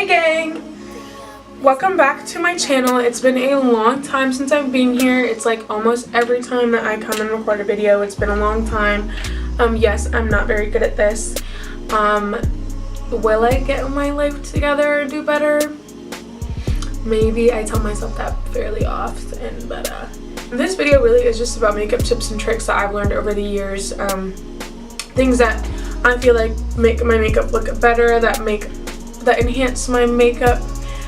Hey gang! Welcome back to my channel. It's been a long time since I've been here. It's like almost every time that I come and record a video. It's been a long time. Yes, I'm not very good at this. Will I get my life together or do better? Maybe. I tell myself that fairly often, but this video really is just about makeup tips and tricks that I've learned over the years. Things that I feel like make my makeup look better, that enhance my makeup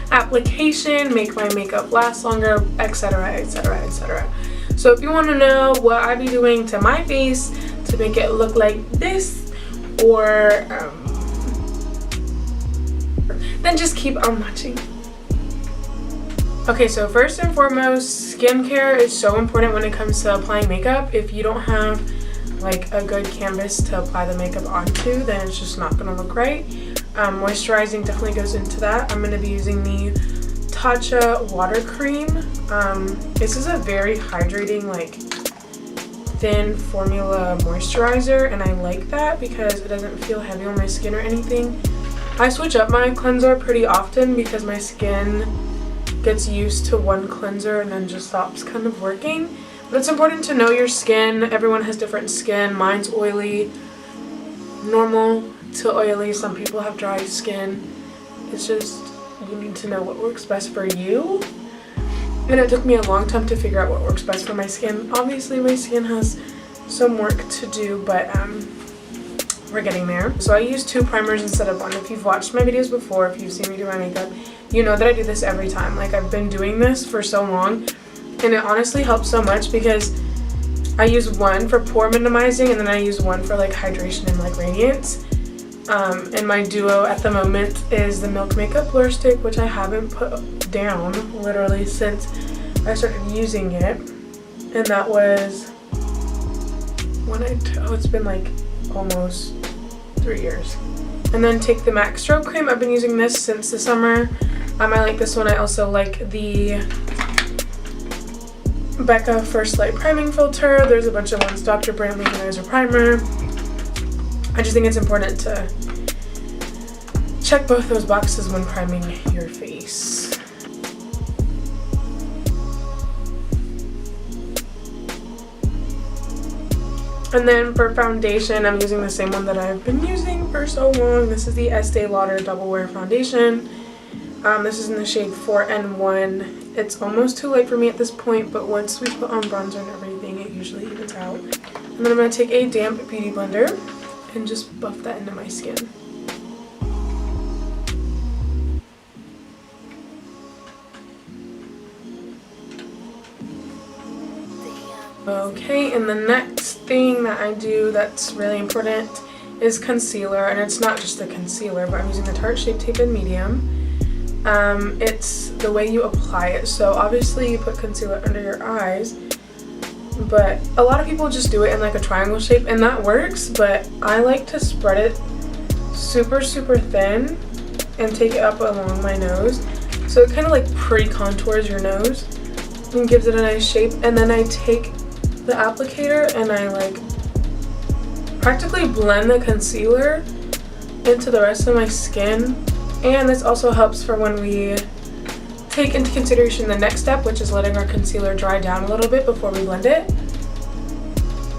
application, make my makeup last longer, etc, etc, etc. So if you want to know what I be doing to my face to make it look like this, or then just keep on watching. Okay, so first and foremost, skincare is so important when it comes to applying makeup. If you don't have like a good canvas to apply the makeup onto, then it's just not going to look right. Moisturizing definitely goes into that. I'm going to be using the TATCHA water cream. This is a very hydrating, like thin formula moisturizer, and I like that because it doesn't feel heavy on my skin or anything. I switch up my cleanser pretty often because my skin gets used to one cleanser and then just stops kind of working. But it's important to know your skin. Everyone has different skin. Mine's oily, normal to oily. Some people have dry skin. It's just, you need to know what works best for you. And it took me a long time to figure out what works best for my skin. Obviously my skin has some work to do, but we're getting there. So I use 2 primers instead of 1. If you've watched my videos before, if you've seen me do my makeup, you know that I do this every time. Like, I've been doing this for so long, and it honestly helps so much because I use 1 for pore minimizing, and then I use 1 for like hydration and like radiance. And my duo at the moment is the Milk Makeup Blur Stick, which I haven't put down literally since I started using it. And that was when it's been like almost 3 years. And then take the MAC Strobe Cream. I've been using this since the summer. I like this one. I also like the Becca First Light Priming Filter. There's a bunch of ones. Dr. Brantley Luminizer Primer. I just think it's important to check both those boxes when priming your face. And then for foundation, I'm using the same one that I've been using for so long. This is the Estee Lauder Double Wear Foundation. This is in the shade 4N1. It's almost too late for me at this point, but once we put on bronzer and everything, it usually evens out. And then I'm going to take a damp beauty blender and just buff that into my skin. Okay, and the next thing that I do that's really important is concealer, and it's not just the concealer, but I'm using the Tarte Shape Tape in medium. It's the way you apply it. So obviously you put concealer under your eyes, but a lot of people just do it in like a triangle shape, and that works, but I like to spread it super thin and take it up along my nose, so it kind of like pre-contours your nose and gives it a nice shape. And then I take the applicator and I like practically blend the concealer into the rest of my skin. And this also helps for when we take into consideration the next step, which is letting our concealer dry down a little bit before we blend it.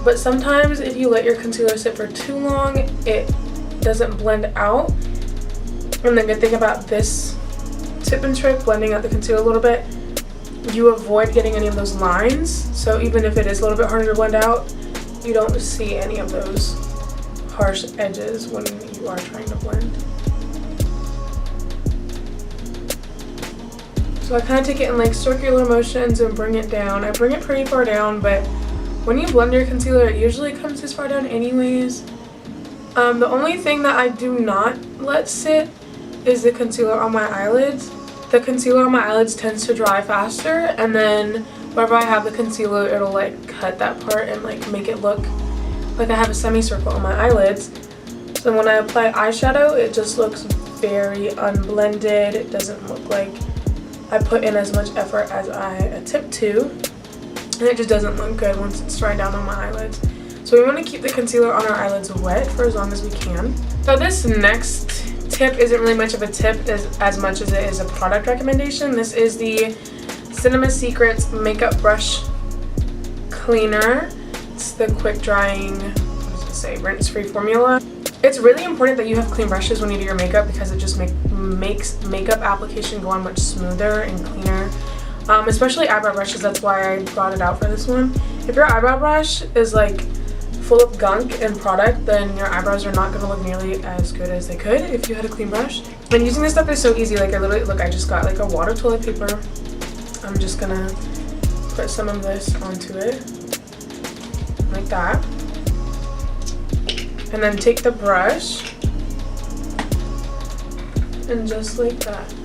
But sometimes if you let your concealer sit for too long, it doesn't blend out. And the good thing about this tip and trick, blending out the concealer a little bit, you avoid getting any of those lines. So even if it is a little bit harder to blend out, you don't see any of those harsh edges when you are trying to blend. So I kind of take it in like circular motions and bring it down. I bring it pretty far down, but when you blend your concealer, it usually comes this far down anyways. The only thing that I do not let sit is the concealer on my eyelids. The concealer on my eyelids tends to dry faster, and then wherever I have the concealer, it'll like cut that part and like make it look like I have a semicircle on my eyelids. So when I apply eyeshadow, it just looks very unblended. It doesn't look like I put in as much effort as I attempt to, and it just doesn't look good once it's dried down on my eyelids. So we want to keep the concealer on our eyelids wet for as long as we can. So this next tip isn't really much of a tip as much as it is a product recommendation. This is the Cinema Secrets Makeup Brush Cleaner. It's the quick drying, what does it say, rinse-free formula. It's really important that you have clean brushes when you do your makeup because it just makes makeup application go on much smoother and cleaner. Especially eyebrow brushes, that's why I brought it out for this one. If your eyebrow brush is like full of gunk and product, then your eyebrows are not going to look nearly as good as they could if you had a clean brush. And using this stuff is so easy. Like I literally, look, I just got like a wad of toilet paper. I'm just going to put some of this onto it like that. And then take the brush and just like that.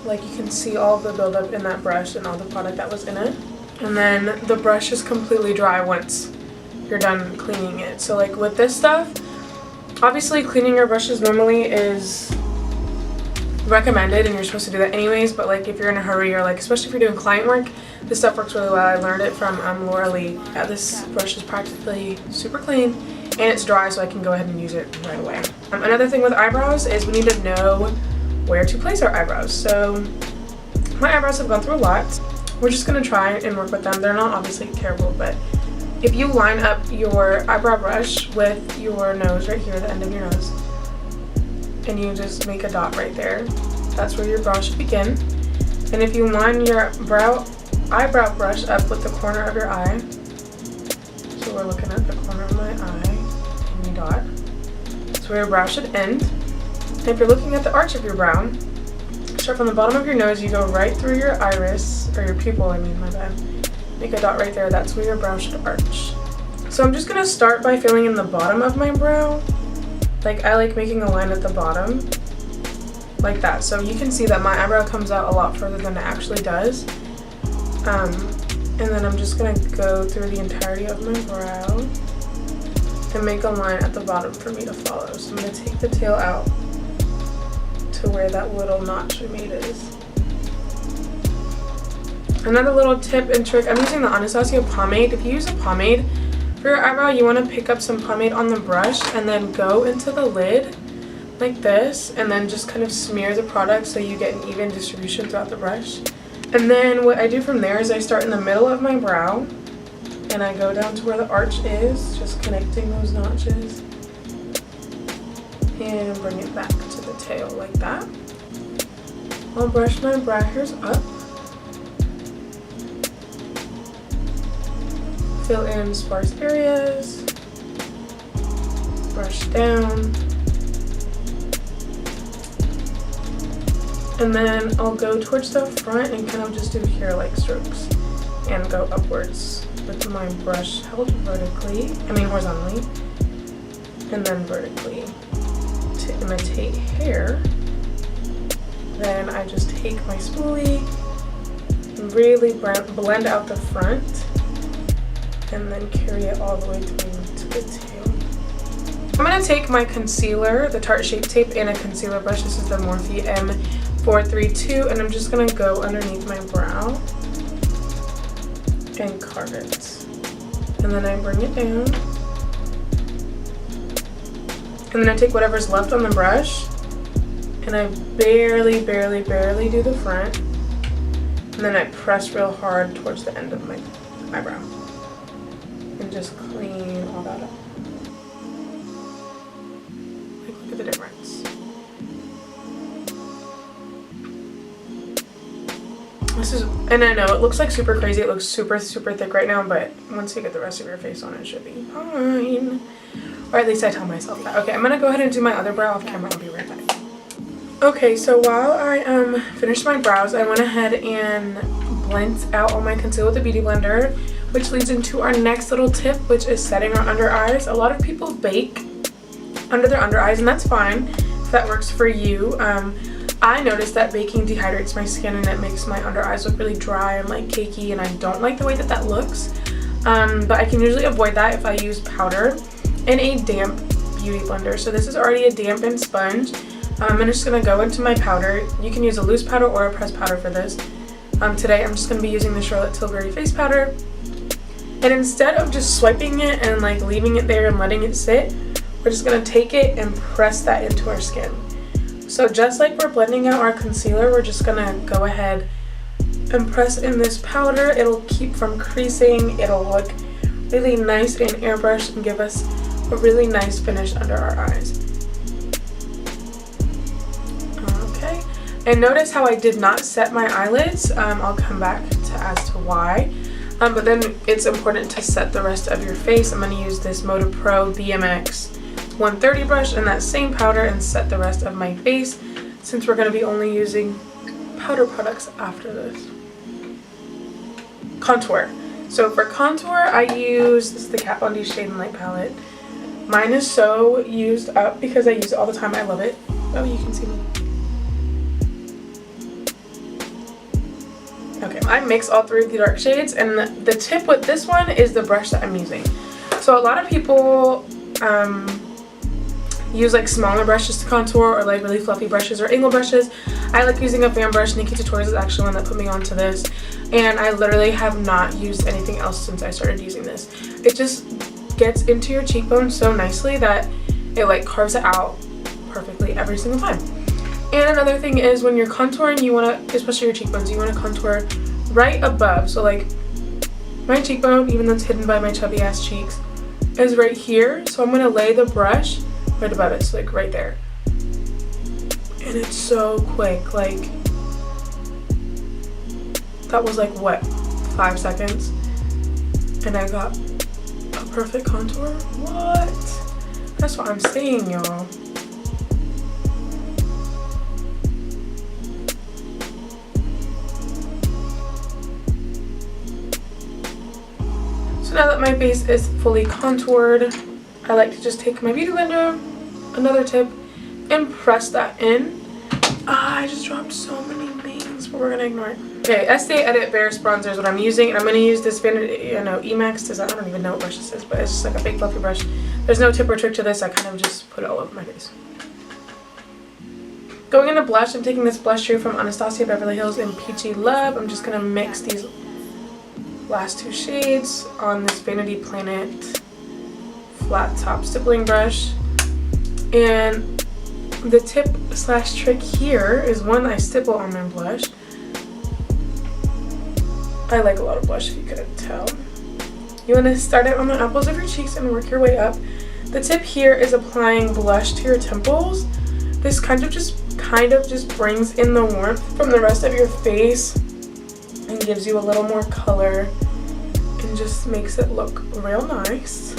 Like you can see all of the buildup in that brush and all the product that was in it. And then the brush is completely dry once you're done cleaning it. So like with this stuff, obviously cleaning your brushes normally is recommended and you're supposed to do that anyways, but like if you're in a hurry or like especially if you're doing client work, this stuff works really well. I learned it from Laura Lee. Yeah, this brush is practically super clean and it's dry, so I can go ahead and use it right away. Another thing with eyebrows is we need to know where to place our eyebrows. So my eyebrows have gone through a lot. We're just gonna try and work with them. They're not obviously terrible, but if you line up your eyebrow brush with your nose right here, the end of your nose, and you just make a dot right there, that's where your brow should begin. And if you line your eyebrow brush up with the corner of your eye, so we're looking at the corner of my eye, and you dot, that's where your brow should end. And if you're looking at the arch of your brow, start from the bottom of your nose, you go right through your iris, or your pupil, I mean, my bad. Make a dot right there, that's where your brow should arch. So I'm just gonna start by filling in the bottom of my brow. Like I like making a line at the bottom, like that. So you can see that my eyebrow comes out a lot further than it actually does. And then I'm just gonna go through the entirety of my brow and make a line at the bottom for me to follow. So I'm gonna take the tail out to where that little notch we made is. Another little tip and trick, I'm using the Anastasia pomade. If you use a pomade for your eyebrow, you want to pick up some pomade on the brush and then go into the lid like this and then just kind of smear the product so you get an even distribution throughout the brush. And then what I do from there is I start in the middle of my brow and I go down to where the arch is, just connecting those notches, and bring it back to the tail like that. I'll brush my brow hairs up, fill in sparse areas, brush down, and then I'll go towards the front and kind of just do hair-like strokes and go upwards with my brush held vertically, horizontally, and then vertically to imitate hair. Then I just take my spoolie and really blend out the front and then carry it all the way through to the tail. I'm going to take my concealer, the Tarte Shape Tape, and a concealer brush. This is the Morphe M432, and I'm just going to go underneath my brow and carve it. And then I bring it down. And then I take whatever's left on the brush and I barely do the front. And then I press real hard towards the end of my eyebrow. And just clean all that up. Like, look at the difference. This is, and I know it looks like super crazy, it looks super thick right now, but once you get the rest of your face on, it should be fine. Or at least I tell myself that. Okay, I'm gonna go ahead and do my other brow off camera. I'll be right back. Okay, so while I finished my brows, I went ahead and blended out all my concealer with the Beauty Blender, which leads into our next little tip, which is setting our under eyes. A lot of people bake under their under eyes, and that's fine if that works for you. I noticed that baking dehydrates my skin and it makes my under eyes look really dry and like cakey, and I don't like the way that that looks. But I can usually avoid that if I use powder and a damp beauty blender. So this is already a dampened sponge. I'm just going to go into my powder. You can use a loose powder or a pressed powder for this. Today I'm just going to be using the Tilbury face powder. And instead of just swiping it and like leaving it there and letting it sit, we're just going to take it and press that into our skin. So just like we're blending out our concealer, we're just going to go ahead and press in this powder. It'll keep from creasing. It'll look really nice and airbrush and give us a really nice finish under our eyes. Okay, and notice how I did not set my eyelids. I'll come back to as to why. But then it's important to set the rest of your face. I'm going to use this Moda Pro BMX 130 brush and that same powder and set the rest of my face, since we're going to be only using powder products after this. Contour. So for contour, I use, this is the Kat Von D Shade and Light palette. Mine is so used up because I use it all the time. I love it. Oh, you can see me. Okay, I mix all three of the dark shades, and the tip with this one is the brush that I'm using. So a lot of people use like smaller brushes to contour, or like really fluffy brushes or angle brushes. I like using a fan brush. Nikki Tutorials is actually one that put me onto this, and I literally have not used anything else since I started using this. It just gets into your cheekbone so nicely that it like carves it out perfectly every single time. And another thing is, when you're contouring, you want to, especially your cheekbones, you want to contour right above. So like my cheekbone, even though it's hidden by my chubby ass cheeks, is right here. So I'm going to lay the brush right above it, so like right there. And it's so quick, like that was like what, 5 seconds, and I got a perfect contour. What? That's what I'm saying, y'all. So now that my face is fully contoured, I like to just take my beauty blender, another tip, and press that in. I just dropped so many names, but we're gonna ignore it. Okay, Estee Edit BAREST bronzer is what I'm using, and I'm gonna use this Vanity, Emax. I don't even know what brush this is, but it's just like a big fluffy brush. There's no tip or trick to this. I kind of just put it all over my face. Going into blush, I'm taking this blush here from Anastasia Beverly Hills in Peachy Love. I'm just gonna mix these last two shades on this Vanity Planet flat top stippling brush. And the tip slash trick here is, one, I stipple on my blush. I like a lot of blush, if you couldn't tell. You want to start it on the apples of your cheeks and work your way up. The tip here is applying blush to your temples. This kind of just brings in the warmth from the rest of your face and gives you a little more color and just makes it look real nice.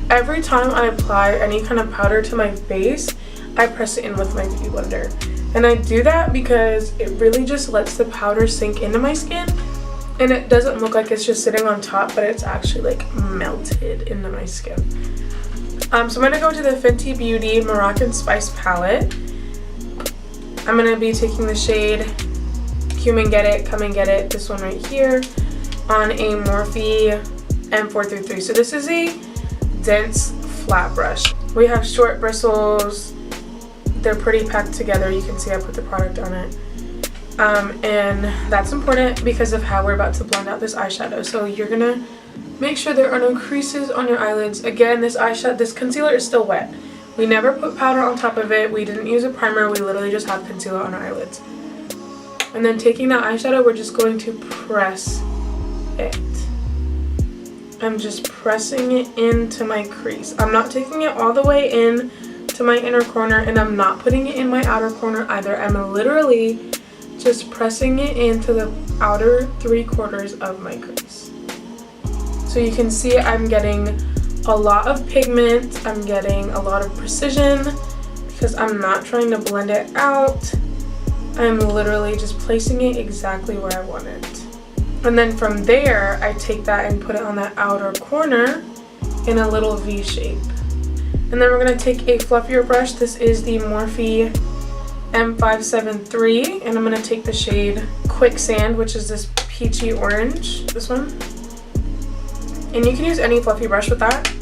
Every time I apply any kind of powder to my face, I press it in with my beauty blender. And I do that because it really just lets the powder sink into my skin, and it doesn't look like it's just sitting on top, but it's actually like melted into my skin. So I'm going to go to the Fenty Beauty Moroccan Spice palette. I'm going to be taking the shade Come and Get It, this one right here, on a Morphe M433. So this is a dense flat brush. We have short bristles. They're pretty packed together. You can see I put the product on it. And that's important because of how we're about to blend out this eyeshadow. So you're going to make sure there are no creases on your eyelids. Again, this concealer is still wet. We never put powder on top of it. We didn't use a primer. We literally just have concealer on our eyelids. And then taking that eyeshadow, we're just going to press it. I'm just pressing it into my crease. I'm not taking it all the way in to my inner corner, and I'm not putting it in my outer corner either. I'm literally just pressing it into the outer 3/4 of my crease. So you can see I'm getting a lot of pigment. I'm getting a lot of precision because I'm not trying to blend it out. I'm literally just placing it exactly where I want it. And then from there, I take that and put it on that outer corner in a little V shape. And then we're going to take a fluffier brush. This is the Morphe M573, and I'm going to take the shade Quicksand, which is this peachy orange, this one. And you can use any fluffy brush with that,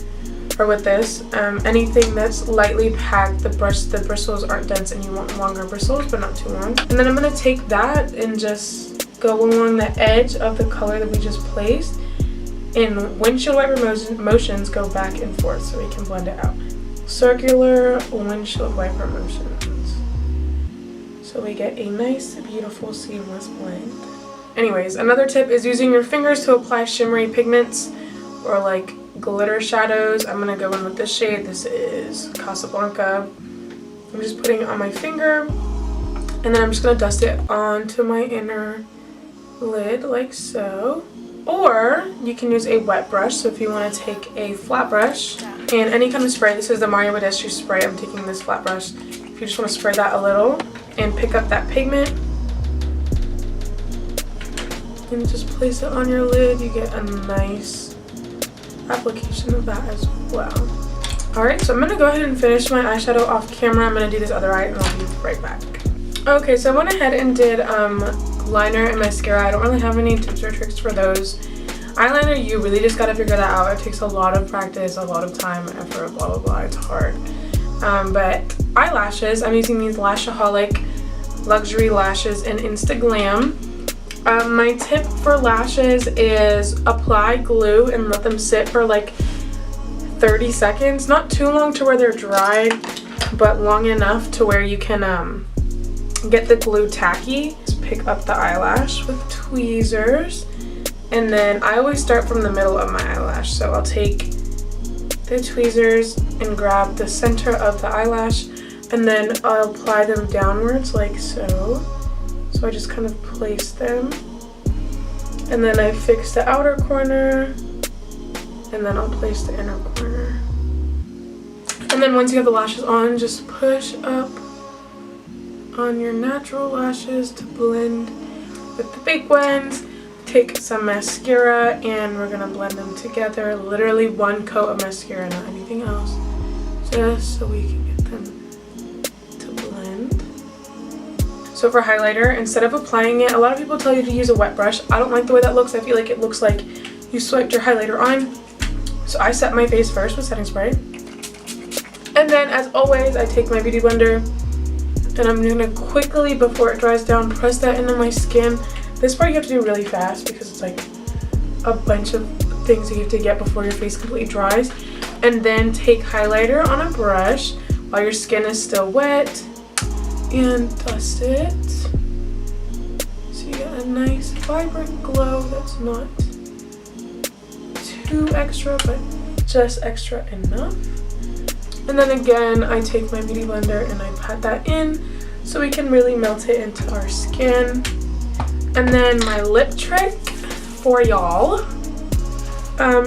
or with this. Anything that's lightly packed, the bristles aren't dense and you want longer bristles, but not too long. And then I'm going to take that and just go along the edge of the color that we just placed in windshield wiper motions, go back and forth so we can blend it out. Circular windshield wiper motions. So we get a nice, beautiful, seamless blend. Anyways, another tip is using your fingers to apply shimmery pigments or like glitter shadows. I'm gonna go in with this shade. This is Casablanca. I'm just putting it on my finger, and then I'm just gonna dust it onto my inner lid like so. Or you can use a wet brush. So if you want to take a flat brush and any kind of spray, this is the BADESCU spray. I'm taking this flat brush. If you just want to spray that a little and pick up that pigment and just place it on your lid, you get a nice application of that as well. Alright, so I'm going to go ahead and finish my eyeshadow off camera. I'm going to do this other eye and I'll be right back. Okay, so I went ahead and did liner and mascara. I don't really have any tips or tricks for those. Eyeliner, you really just got to figure that out. It takes a lot of practice, a lot of time, effort, blah blah blah. It's hard. But eyelashes, I'm using these LASHAHOLIC luxury lashes in INSTAGLAM. My tip for lashes is apply glue and let them sit for like 30 seconds. Not too long to where they're dry, but long enough to where you can get the glue tacky. Just pick up the eyelash with tweezers, and then I always start from the middle of my eyelash. So I'll take the tweezers and grab the center of the eyelash, and then I'll apply them downwards like so. So I just kind of place them, and then I fix the outer corner, and then I'll place the inner corner. And then once you have the lashes on, just push up on your natural lashes to blend with the big ones. Take some mascara and we're gonna blend them together. Literally one coat of mascara, not anything else, just so we can get them to blend. So for highlighter, instead of applying it, a lot of people tell you to use a wet brush. I don't like the way that looks. I feel like it looks like you swiped your highlighter on. So I set my face first with setting spray, and then as always I take my beauty blender and I'm gonna quickly, before it dries down, press that into my skin. This part you have to do really fast because it's like a bunch of things you have to get before your face completely dries. And then take highlighter on a brush while your skin is still wet and dust it. So you get a nice vibrant glow that's not too extra, but just extra enough. And then again, I take my beauty blender and I pat that in so we can really melt it into our skin. And then my lip trick for y'all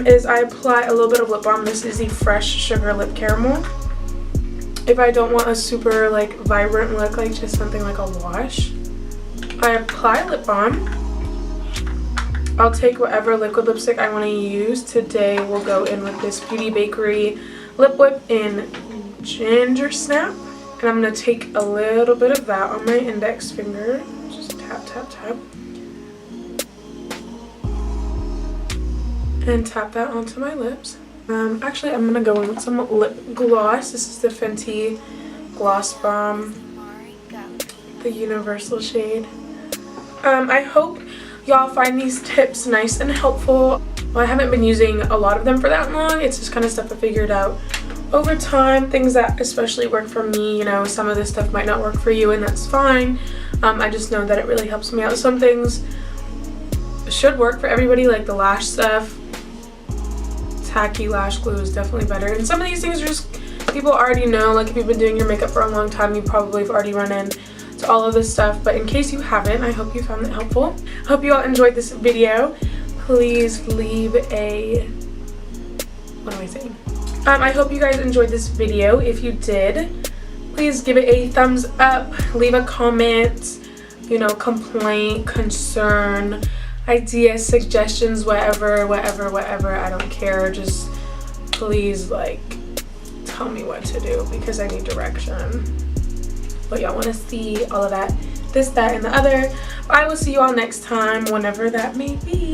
is I apply a little bit of lip balm. This is the Fresh Sugar Lip Caramel. If I don't want a super like vibrant look, like just something like a wash, I apply lip balm. I'll take whatever liquid lipstick I want to use. Today we'll go in with this Beauty Bakerie Lip Whip in Ginger Snap, and I'm going to take a little bit of that on my index finger. Just tap, tap, tap. And tap that onto my lips. Actually, I'm going to go in with some lip gloss. This is the Fenty Gloss Bomb, the universal shade. I hope y'all find these tips nice and helpful. Well, I haven't been using a lot of them for that long. It's just kind of stuff I figured out over time, things that especially work for me. You know, some of this stuff might not work for you, and that's fine. I just know that it really helps me out. Some things should work for everybody, like the lash stuff. Tacky lash glue is definitely better. And some of these things are just people already know. Like if you've been doing your makeup for a long time, you probably have already run into all of this stuff. But in case you haven't, I hope you found it helpful. I hope you all enjoyed this video. Please leave a, what am I saying? I hope you guys enjoyed this video. If you did, please give it a thumbs up, leave a comment, you know, complaint, concern, ideas, suggestions, whatever, I don't care. Just please, like, tell me what to do because I need direction. What y'all want to see, all of that, this, that, and the other. I will see you all next time, whenever that may be.